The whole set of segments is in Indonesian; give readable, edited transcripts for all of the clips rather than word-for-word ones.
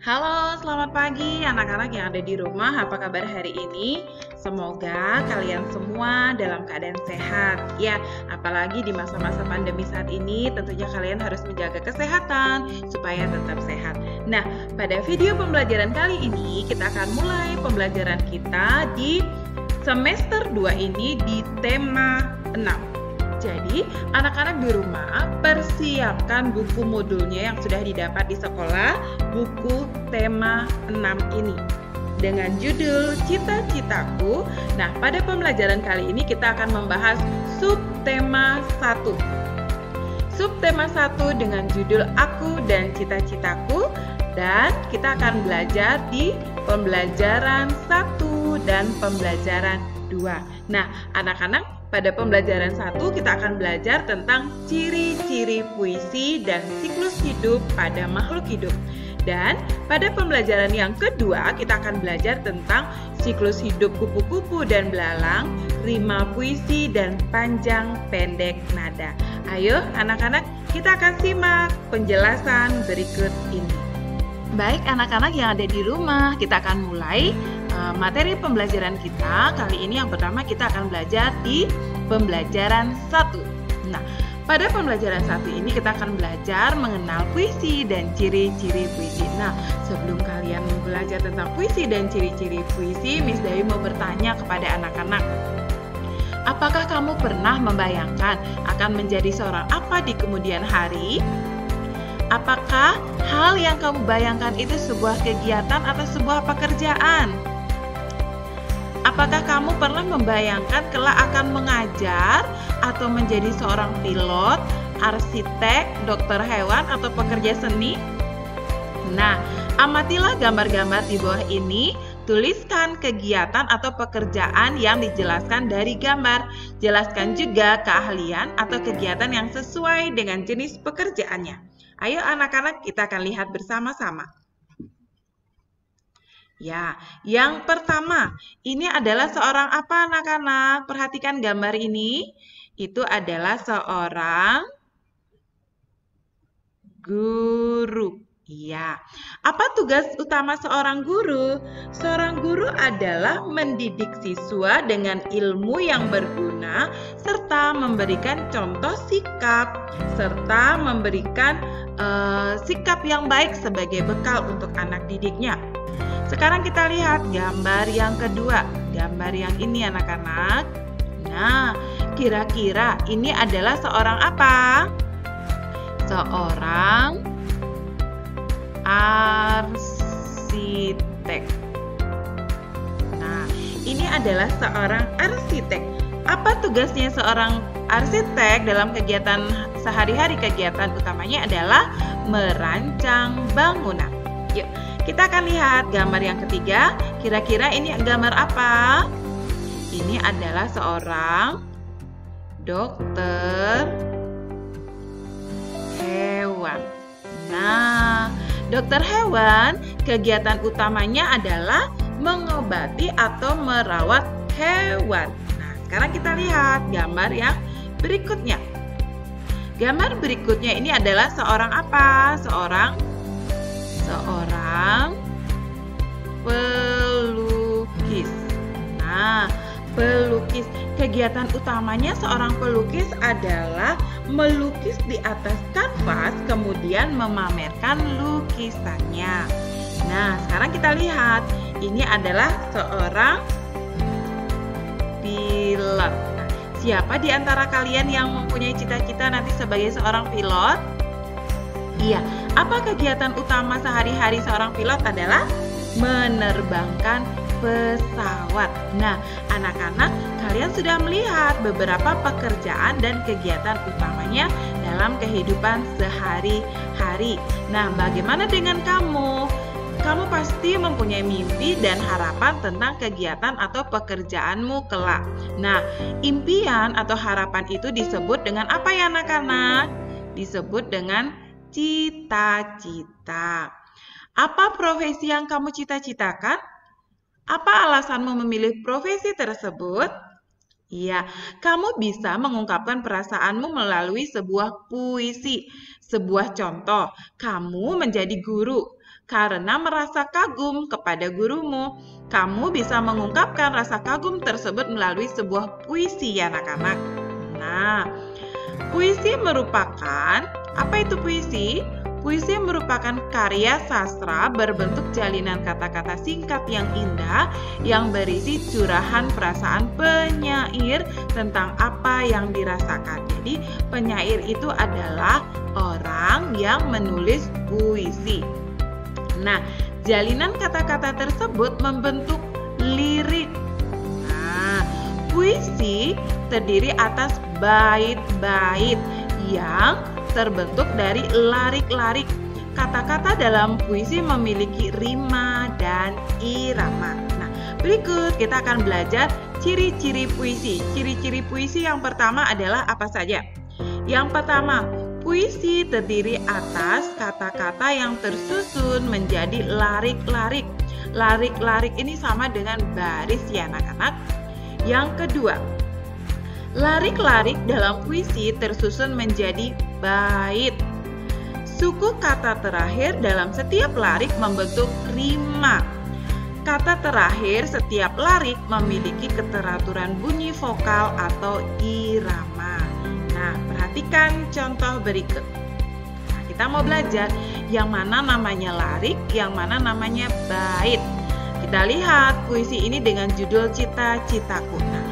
Halo, selamat pagi anak-anak yang ada di rumah. Apa kabar hari ini? Semoga kalian semua dalam keadaan sehat. Ya, apalagi di masa-masa pandemi saat ini, tentunya kalian harus menjaga kesehatan supaya tetap sehat. Nah, pada video pembelajaran kali ini, kita akan mulai pembelajaran kita di semester 2 ini di tema 6. Jadi, anak-anak di rumah persiapkan buku modulnya yang sudah didapat di sekolah, buku tema 6 ini. Dengan judul Cita-Citaku. Nah, pada pembelajaran kali ini kita akan membahas subtema 1. Subtema 1 dengan judul Aku dan Cita-Citaku, dan kita akan belajar di pembelajaran 1 dan pembelajaran 2. Nah, anak-anak, pada pembelajaran 1 kita akan belajar tentang ciri-ciri puisi dan siklus hidup pada makhluk hidup. Dan pada pembelajaran yang kedua kita akan belajar tentang siklus hidup kupu-kupu dan belalang, rima puisi dan panjang pendek nada. Ayo anak-anak, kita akan simak penjelasan berikut ini. Baik anak-anak yang ada di rumah, kita akan mulai materi pembelajaran kita. Kali ini yang pertama kita akan belajar di pembelajaran 1. Nah, pada pembelajaran 1 ini kita akan belajar mengenal puisi dan ciri-ciri puisi. Nah, sebelum kalian belajar tentang puisi dan ciri-ciri puisi, Miss Dewi mau bertanya kepada anak-anak. Apakah kamu pernah membayangkan akan menjadi seorang apa di kemudian hari? Apakah hal yang kamu bayangkan itu sebuah kegiatan atau sebuah pekerjaan? Apakah kamu pernah membayangkan kelak akan mengajar atau menjadi seorang pilot, arsitek, dokter hewan, atau pekerja seni? Nah, amatilah gambar-gambar di bawah ini. Tuliskan kegiatan atau pekerjaan yang dijelaskan dari gambar. Jelaskan juga keahlian atau kegiatan yang sesuai dengan jenis pekerjaannya. Ayo anak-anak, kita akan lihat bersama-sama. Ya, yang pertama, ini adalah seorang apa anak-anak? Perhatikan gambar ini. Itu adalah seorang guru. Iya. Apa tugas utama seorang guru? Seorang guru adalah mendidik siswa dengan ilmu yang berguna serta memberikan contoh sikap serta memberikan sikap yang baik sebagai bekal untuk anak didiknya. Sekarang kita lihat gambar yang kedua. Gambar yang ini anak-anak. Nah, kira-kira ini adalah seorang apa? Seorang arsitek. Nah, ini adalah seorang arsitek. Apa tugasnya seorang arsitek dalam kegiatan sehari-hari? Kegiatan utamanya adalah merancang bangunan. Yuk, kita akan lihat gambar yang ketiga. Kira-kira ini gambar apa? Ini adalah seorang dokter hewan. Nah, dokter hewan kegiatan utamanya adalah mengobati atau merawat hewan. Nah, sekarang kita lihat gambar yang berikutnya. Gambar berikutnya ini adalah seorang apa? Seorang pelukis. Nah, pelukis. Kegiatan utamanya seorang pelukis adalah melukis di atas kanvas, kemudian memamerkan lukisannya. Nah, sekarang kita lihat. Ini adalah seorang pilot. Nah, siapa di antara kalian yang mempunyai cita-cita nanti sebagai seorang pilot? Iya, apa kegiatan utama sehari-hari seorang pilot adalah menerbangkan pesawat. Nah, anak-anak, kalian sudah melihat beberapa pekerjaan dan kegiatan utamanya dalam kehidupan sehari-hari. Nah, bagaimana dengan kamu? Kamu pasti mempunyai mimpi dan harapan tentang kegiatan atau pekerjaanmu kelak. Nah, impian atau harapan itu disebut dengan apa ya anak-anak? Disebut dengan cita-cita. Apa profesi yang kamu cita-citakan? Apa alasanmu memilih profesi tersebut? Iya, kamu bisa mengungkapkan perasaanmu melalui sebuah puisi. Sebuah contoh, kamu menjadi guru. karena merasa kagum kepada gurumu. Kamu bisa mengungkapkan rasa kagum tersebut melalui sebuah puisi ya anak-anak. Nah, puisi merupakan, apa itu puisi? Puisi merupakan karya sastra berbentuk jalinan kata-kata singkat yang indah yang berisi curahan perasaan penyair tentang apa yang dirasakan. Jadi penyair itu adalah orang yang menulis puisi. Nah, jalinan kata-kata tersebut membentuk lirik. Nah, puisi terdiri atas bait-bait yang terbentuk dari larik-larik. Kata-kata dalam puisi memiliki rima dan irama. Nah, berikut kita akan belajar ciri-ciri puisi. Ciri-ciri puisi yang pertama adalah apa saja? Yang pertama, puisi terdiri atas kata-kata yang tersusun menjadi larik-larik. Larik-larik ini sama dengan baris ya anak-anak. Yang kedua, larik-larik dalam puisi tersusun menjadi bait. Suku kata terakhir dalam setiap larik membentuk rima. Kata terakhir setiap larik memiliki keteraturan bunyi vokal atau irama. Nah, perhatikan contoh berikut. Nah, kita mau belajar yang mana namanya larik, yang mana namanya bait. Kita lihat puisi ini dengan judul Cita-Citaku. Nah,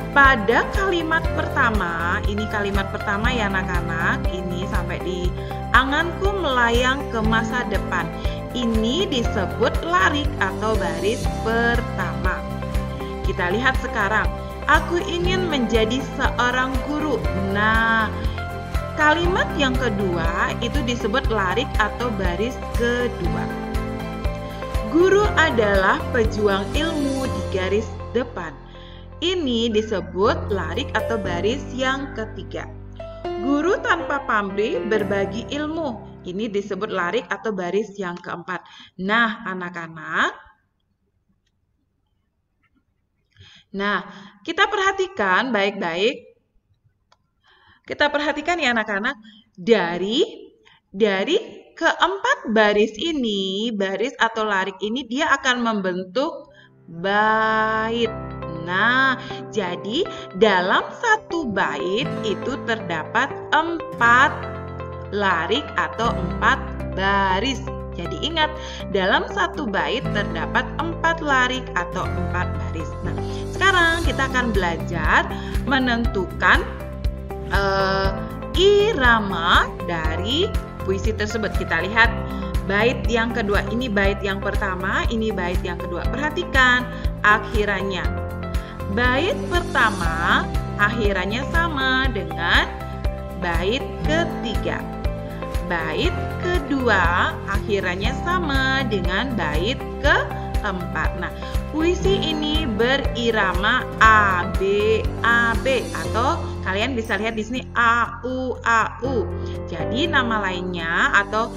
pada kalimat pertama, ini kalimat pertama ya anak-anak, ini sampai di anganku melayang ke masa depan. Ini disebut larik atau baris pertama. Kita lihat sekarang, aku ingin menjadi seorang guru. Nah, kalimat yang kedua itu disebut larik atau baris kedua. Guru adalah pejuang ilmu di garis depan. Ini disebut larik atau baris yang ketiga. Guru tanpa pamrih berbagi ilmu. Ini disebut larik atau baris yang keempat. Nah, anak-anak. Nah, kita perhatikan baik-baik. Kita perhatikan ya anak-anak. Dari keempat baris ini, baris atau larik ini dia akan membentuk bait. Nah, jadi dalam satu bait itu terdapat 4 larik atau 4 baris. Jadi ingat, dalam satu bait terdapat 4 larik atau 4 baris. Nah, sekarang kita akan belajar menentukan irama dari puisi tersebut. Kita lihat bait yang kedua, ini bait yang pertama, ini bait yang kedua. Perhatikan akhirannya. Bait pertama akhirannya sama dengan bait ketiga. Bait kedua akhirannya sama dengan bait keempat. Nah, puisi ini berirama A B A B atau kalian bisa lihat di sini A U A U. Jadi nama lainnya atau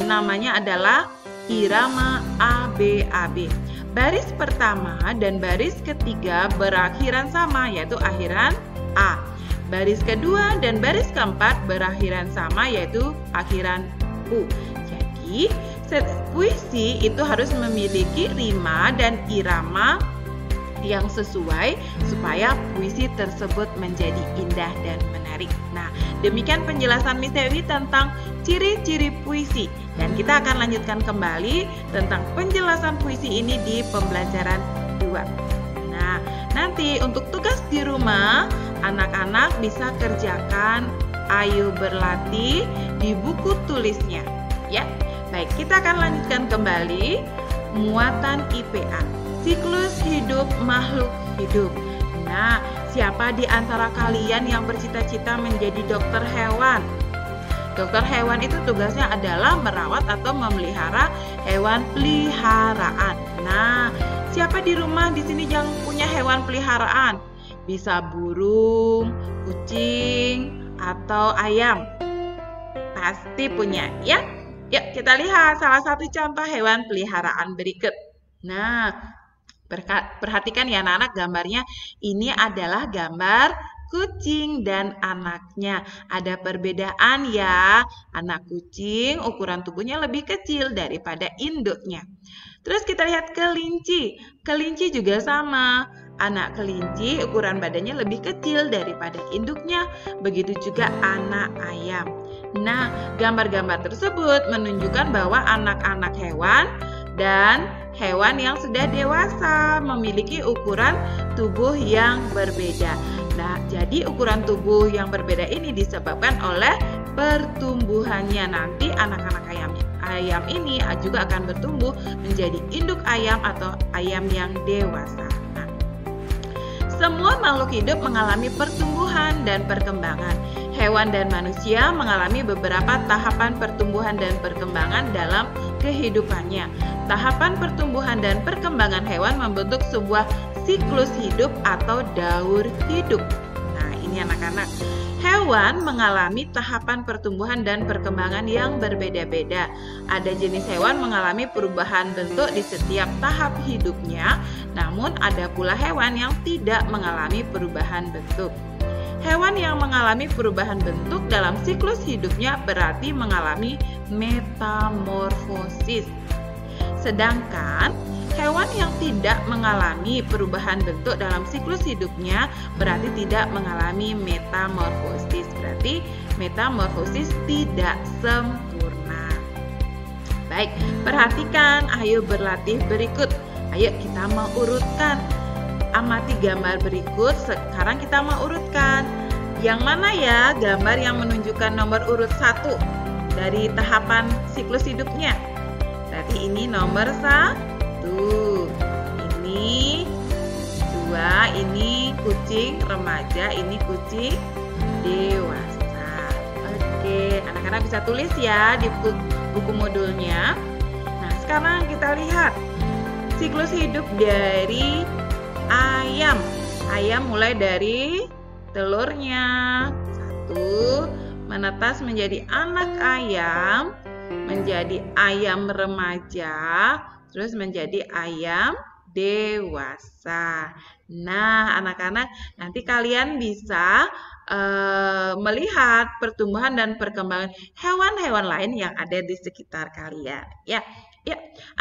namanya adalah irama A B A B. Baris pertama dan baris ketiga berakhiran sama, yaitu akhiran A. Baris kedua dan baris keempat berakhiran sama, yaitu akhiran U. Jadi, puisi itu harus memiliki rima dan irama yang sesuai supaya puisi tersebut menjadi indah dan menarik. Nah, demikian penjelasan Miss Dewi tentang ciri-ciri puisi. Dan kita akan lanjutkan kembali tentang penjelasan puisi ini di pembelajaran 2. Nah, nanti untuk tugas di rumah, anak-anak bisa kerjakan Ayo Berlatih di buku tulisnya. Ya, baik, kita akan lanjutkan kembali muatan IPA. Siklus hidup makhluk hidup. Nah, siapa di antara kalian yang bercita-cita menjadi dokter hewan? Dokter hewan itu tugasnya adalah merawat atau memelihara hewan peliharaan. Nah, siapa di rumah di sini yang punya hewan peliharaan? Bisa burung, kucing, atau ayam. Pasti punya, ya? Yuk, kita lihat salah satu contoh hewan peliharaan berikut. Nah, perhatikan ya anak-anak, gambarnya ini adalah gambar kucing dan anaknya. Ada perbedaan ya. Anak kucing ukuran tubuhnya lebih kecil daripada induknya. Terus kita lihat kelinci. Kelinci juga sama. Anak kelinci ukuran badannya lebih kecil daripada induknya. Begitu juga anak ayam. Nah, gambar-gambar tersebut menunjukkan bahwa anak-anak hewan dan hewan yang sudah dewasa memiliki ukuran tubuh yang berbeda. Nah, jadi ukuran tubuh yang berbeda ini disebabkan oleh pertumbuhannya. Nanti anak-anak ayam ini juga akan bertumbuh menjadi induk ayam atau ayam yang dewasa. Nah, semua makhluk hidup mengalami pertumbuhan dan perkembangan. Hewan dan manusia mengalami beberapa tahapan pertumbuhan dan perkembangan dalam kehidupannya. Tahapan pertumbuhan dan perkembangan hewan membentuk sebuah siklus hidup atau daur hidup. Nah, ini anak-anak. Hewan mengalami tahapan pertumbuhan dan perkembangan yang berbeda-beda. Ada jenis hewan mengalami perubahan bentuk di setiap tahap hidupnya, namun ada pula hewan yang tidak mengalami perubahan bentuk. Hewan yang mengalami perubahan bentuk dalam siklus hidupnya berarti mengalami metamorfosis. Sedangkan hewan yang tidak mengalami perubahan bentuk dalam siklus hidupnya berarti tidak mengalami metamorfosis. Berarti metamorfosis tidak sempurna. Baik, perhatikan, ayo berlatih berikut. Ayo kita mau urutkan. Amati gambar berikut, sekarang kita mau urutkan. Yang mana ya gambar yang menunjukkan nomor urut 1 dari tahapan siklus hidupnya? Berarti ini nomor 1, ini 2, ini kucing remaja, ini kucing dewasa. Oke, anak-anak bisa tulis ya di buku modulnya. Nah, sekarang kita lihat siklus hidup dari ayam. Ayam mulai dari telurnya, 1, menetas menjadi anak ayam, menjadi ayam remaja, terus menjadi ayam dewasa. Nah, anak-anak, nanti kalian bisa melihat pertumbuhan dan perkembangan hewan-hewan lain yang ada di sekitar kalian. Ya,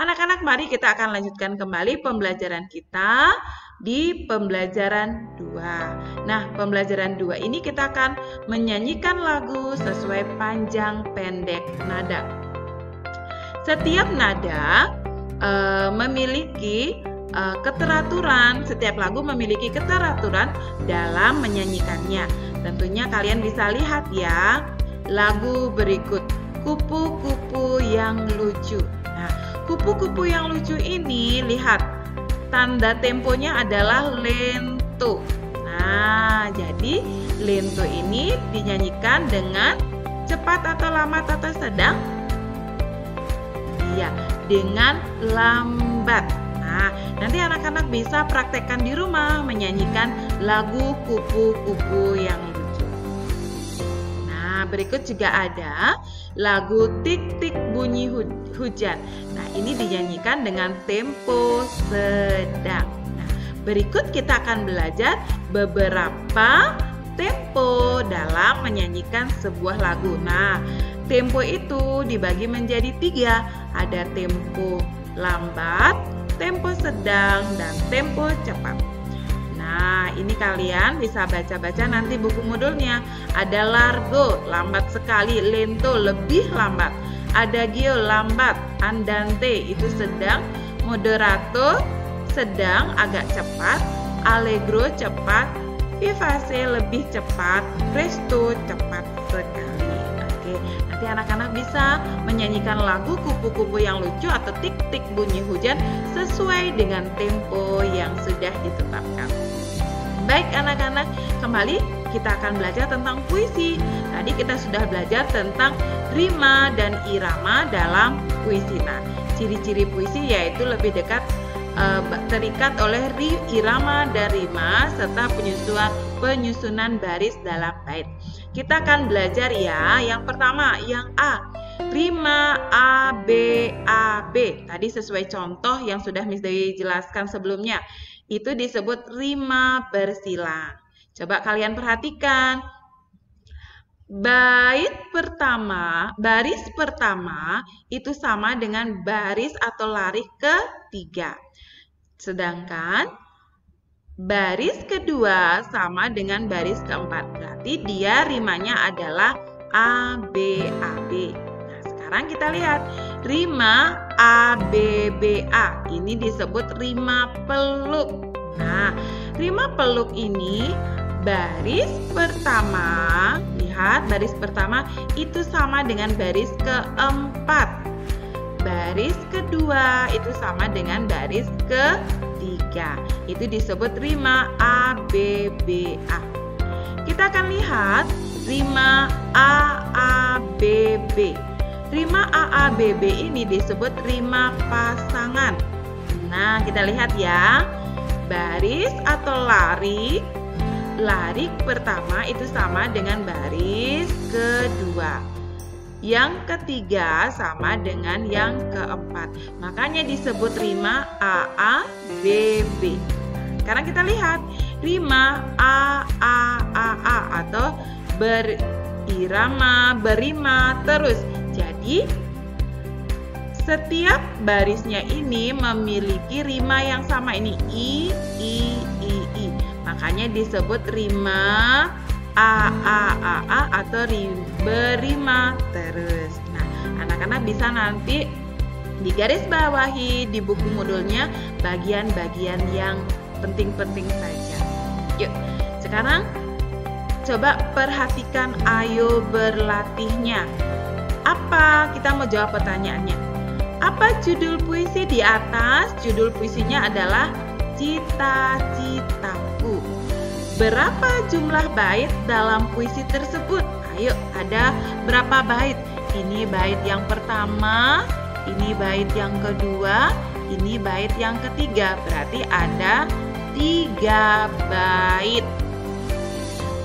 anak-anak, mari kita akan lanjutkan kembali pembelajaran kita di pembelajaran 2. Nah, pembelajaran 2 ini kita akan menyanyikan lagu sesuai panjang pendek nada. Setiap nada memiliki keteraturan, setiap lagu memiliki keteraturan dalam menyanyikannya. Tentunya kalian bisa lihat ya lagu berikut, Kupu-kupu yang lucu. Nah, kupu-kupu yang lucu ini, lihat tanda temponya adalah lento. Nah, jadi lento ini dinyanyikan dengan cepat atau lambat atau sedang? Iya, dengan lambat. Nah, nanti anak-anak bisa praktekkan di rumah menyanyikan lagu kupu-kupu yang lucu. Nah, berikut juga ada lagu Tik-tik bunyi hujan. Nah, ini dinyanyikan dengan tempo sedang. Nah, berikut kita akan belajar beberapa tempo dalam menyanyikan sebuah lagu. Nah, tempo itu dibagi menjadi 3. Ada tempo lambat, tempo sedang, dan tempo cepat. Nah, ini kalian bisa baca-baca nanti buku modulnya. Ada largo, lambat sekali, lento, lebih lambat. Adagio, lambat, andante, itu sedang, moderato, sedang, agak cepat, allegro, cepat, vivace, lebih cepat, presto, cepat sekali. Oke, nanti anak-anak bisa menyanyikan lagu kupu-kupu yang lucu atau tik-tik bunyi hujan sesuai dengan tempo yang sudah ditetapkan. Baik anak-anak, kembali kita akan belajar tentang puisi. Tadi kita sudah belajar tentang rima dan irama dalam puisi. Nah, ciri-ciri puisi yaitu lebih dekat terikat oleh irama dan rima serta penyusunan baris dalam bait. Kita akan belajar ya. Yang pertama, yang A. Rima A, B, A, B. Tadi sesuai contoh yang sudah Miss Dewi jelaskan sebelumnya. Itu disebut rima bersilang. Coba kalian perhatikan. Baris pertama itu sama dengan baris atau lari ketiga. Sedangkan baris kedua sama dengan baris keempat. Berarti dia rimanya adalah A, B, A, B. Nah, sekarang kita lihat rima A, B, B, A. Ini disebut rima peluk. Nah, rima peluk ini baris pertama, lihat baris pertama itu sama dengan baris keempat. Baris kedua itu sama dengan baris ketiga. Itu disebut rima A, B, B, A. Kita akan lihat rima A, A, B, B. Rima A, A, B, B ini disebut rima pasangan. Nah, kita lihat ya. Baris atau lari pertama itu sama dengan baris kedua. Yang ketiga sama dengan yang keempat. Makanya disebut rima A, A, B, B. Sekarang kita lihat rima A, A, A, A atau berirama, berima terus. Jadi setiap barisnya ini memiliki rima yang sama, ini I, I, I, I. Makanya disebut rima A, A, A, A atau berima terus. Nah, anak-anak bisa nanti di garis bawahi di buku modulnya bagian-bagian yang penting-penting saja. Yuk, sekarang coba perhatikan, ayo berlatihnya. Apa? Kita mau jawab pertanyaannya. Apa judul puisi di atas? Judul puisinya adalah Cita-citaku. Berapa jumlah bait dalam puisi tersebut? Ayo, ada berapa bait? Ini bait yang pertama, ini bait yang kedua, ini bait yang ketiga. Berarti ada 3 bait.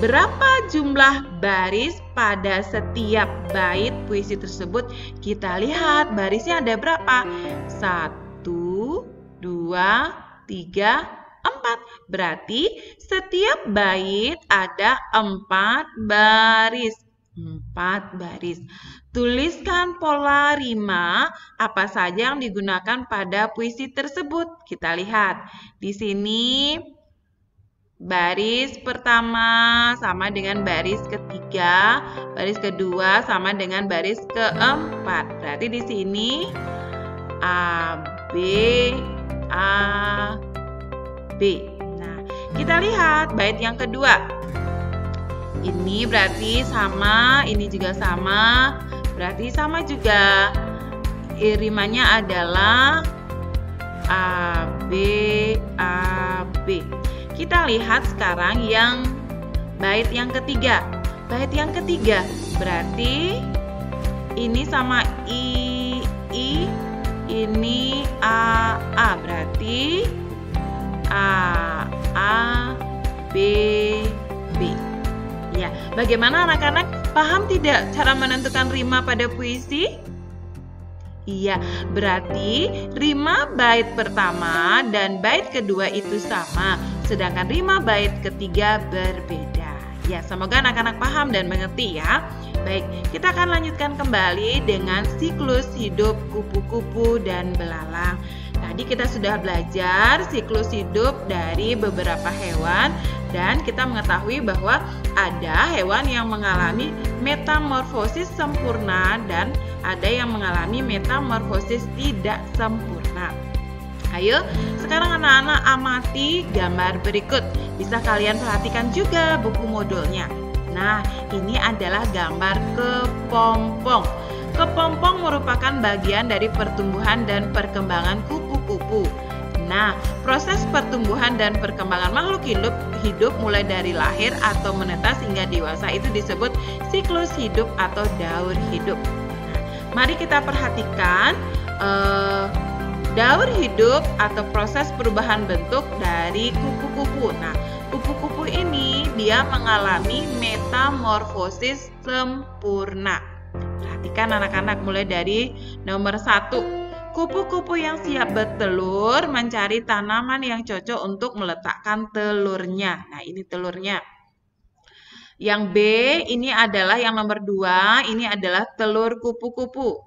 Berapa jumlah baris pada setiap bait puisi tersebut? Kita lihat barisnya ada berapa? 1, 2, 3, 4. Berarti setiap bait ada 4 baris. 4 baris. Tuliskan pola rima apa saja yang digunakan pada puisi tersebut. Kita lihat. Di sini baris pertama sama dengan baris ketiga, baris kedua sama dengan baris keempat. Berarti di sini A, B, A, B. Nah, kita lihat bait yang kedua. Ini berarti sama, ini juga sama. Berarti sama juga. Rimanya adalah A, B, A, B. Kita lihat sekarang yang bait yang ketiga. Bait yang ketiga berarti ini sama I, ini A, berarti A, B, B. Ya, bagaimana anak-anak? Paham tidak cara menentukan rima pada puisi? Iya, berarti rima bait pertama dan bait kedua itu sama, sedangkan rima bait ketiga berbeda. Ya, semoga anak-anak paham dan mengerti ya. Baik, kita akan lanjutkan kembali dengan siklus hidup kupu-kupu dan belalang. Tadi kita sudah belajar siklus hidup dari beberapa hewan dan kita mengetahui bahwa ada hewan yang mengalami metamorfosis sempurna dan ada yang mengalami metamorfosis tidak sempurna. Ayo, sekarang anak-anak amati gambar berikut. Bisa kalian perhatikan juga buku modulnya. Nah, ini adalah gambar kepompong. Kepompong merupakan bagian dari pertumbuhan dan perkembangan kupu-kupu. Nah, proses pertumbuhan dan perkembangan makhluk hidup mulai dari lahir atau menetas hingga dewasa itu disebut siklus hidup atau daur hidup. Nah, mari kita perhatikan daur hidup atau proses perubahan bentuk dari kupu-kupu. Nah, kupu-kupu ini dia mengalami metamorfosis sempurna. Perhatikan anak-anak mulai dari nomor 1. Kupu-kupu yang siap bertelur mencari tanaman yang cocok untuk meletakkan telurnya. Nah, ini telurnya. Yang B ini adalah yang nomor 2, ini adalah telur kupu-kupu.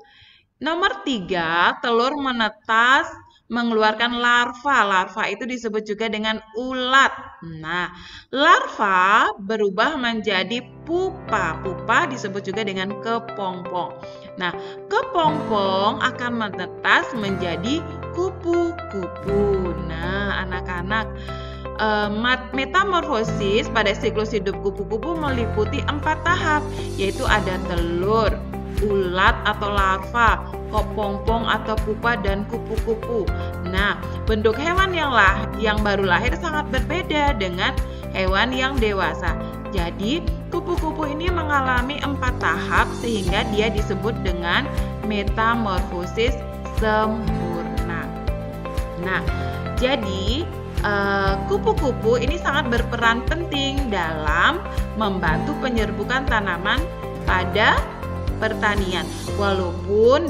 Nomor 3, telur menetas mengeluarkan larva. Larva itu disebut juga dengan ulat. Nah, larva berubah menjadi pupa. Pupa disebut juga dengan kepompong. Nah, kepompong akan menetas menjadi kupu-kupu. Nah, anak-anak, metamorfosis pada siklus hidup kupu-kupu meliputi 4 tahap, yaitu ada telur, ulat atau larva, kepompong atau pupa, dan kupu-kupu. Nah, bentuk hewan yang baru lahir sangat berbeda dengan hewan yang dewasa. Jadi, kupu-kupu ini mengalami 4 tahap sehingga dia disebut dengan metamorfosis sempurna. Nah, jadi kupu-kupu ini sangat berperan penting dalam membantu penyerbukan tanaman pada pertanian. Walaupun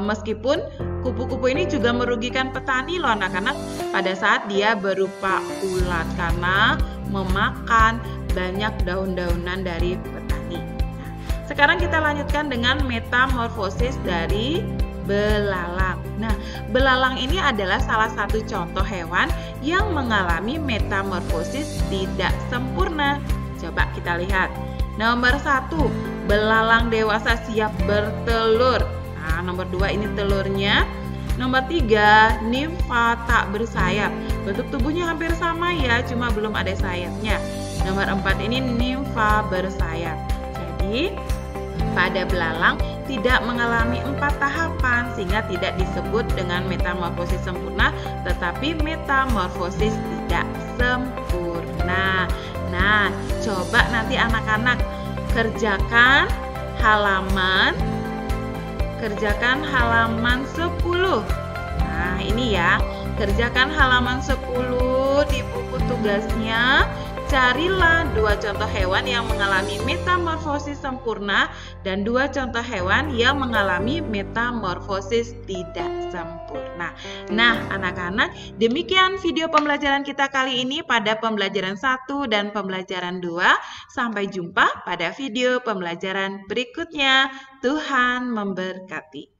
meskipun kupu-kupu ini juga merugikan petani loh anak-anak pada saat dia berupa ulat karena memakan banyak daun-daunan dari petani. Nah, sekarang kita lanjutkan dengan metamorfosis dari belalang. Nah, belalang ini adalah salah satu contoh hewan yang mengalami metamorfosis tidak sempurna. Coba kita lihat. Nomor 1, belalang dewasa siap bertelur. Nah, nomor 2 ini telurnya. Nomor 3, nimfa tak bersayap. Bentuk tubuhnya hampir sama ya, cuma belum ada sayapnya. Nomor 4 ini nimfa bersayap. Jadi, pada belalang tidak mengalami 4 tahapan sehingga tidak disebut dengan metamorfosis sempurna, tetapi metamorfosis tidak sempurna. Nah, coba nanti anak-anak kerjakan halaman 10. Nah, ini ya, kerjakan halaman 10 di buku tugasnya. Carilah 2 contoh hewan yang mengalami metamorfosis sempurna dan 2 contoh hewan yang mengalami metamorfosis tidak sempurna. Nah, anak-anak, demikian video pembelajaran kita kali ini pada pembelajaran 1 dan pembelajaran 2. Sampai jumpa pada video pembelajaran berikutnya. Tuhan memberkati.